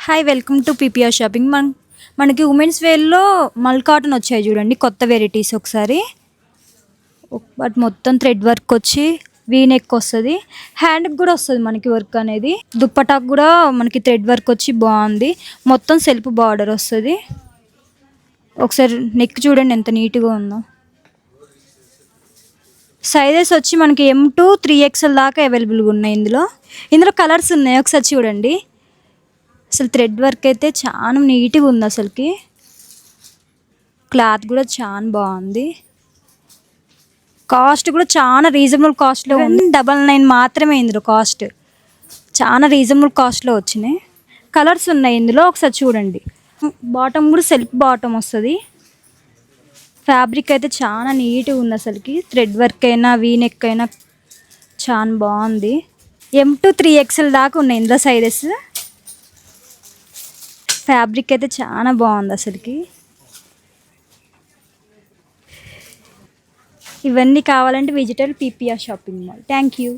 Hi welcome to PPR shopping. మనకి women's వేర్లో మల్ cotton వచ్చాయి చూడండి, కొత్త వెరైటీస్. ఒకసారి బట్ మొత్తం థ్రెడ్ వర్క్ వచ్చి వీ నెక్ వస్తుంది, హ్యాండ్కి కూడా వస్తుంది మనకి వర్క్ అనేది. దుప్పటాకు కూడా మనకి థ్రెడ్ వర్క్ వచ్చి బాగుంది, మొత్తం సెల్ఫ్ బార్డర్ వస్తుంది. ఒకసారి నెక్ చూడండి ఎంత నీట్గా ఉందో. సైజెస్ వచ్చి మనకి M to 3XL దాకా అవైలబుల్గా ఉన్నాయి. ఇందులో కలర్స్ ఉన్నాయి, ఒకసారి చూడండి. అసలు థ్రెడ్ వర్క్ అయితే చాలా నీట్గా ఉంది, అసలుకి క్లాత్ కూడా చాలా బాగుంది. కాస్ట్ కూడా చాలా రీజనబుల్ కాస్ట్లో ఉంది. 99 మాత్రమే ఇందులో కాస్ట్, చాలా రీజనబుల్ కాస్ట్లో వచ్చినాయి. కలర్స్ ఉన్నాయి ఇందులో, ఒకసారి చూడండి. బాటమ్ కూడా సెల్ఫ్ బాటమ్ వస్తుంది. ఫ్యాబ్రిక్ అయితే చాలా నీట్గా ఉంది, అసలుకి థ్రెడ్ వర్క్ అయినా వీ నెక్ అయినా చాలా బాగుంది. M to 3XL దాకా ఉన్నాయి ఇందులో సైజెస్. ఫ్యాబ్రిక్ అయితే చాలా బాగుంది అసలుకి. ఇవన్నీ కావాలంటే visitor PPR shopping mall. Thank you.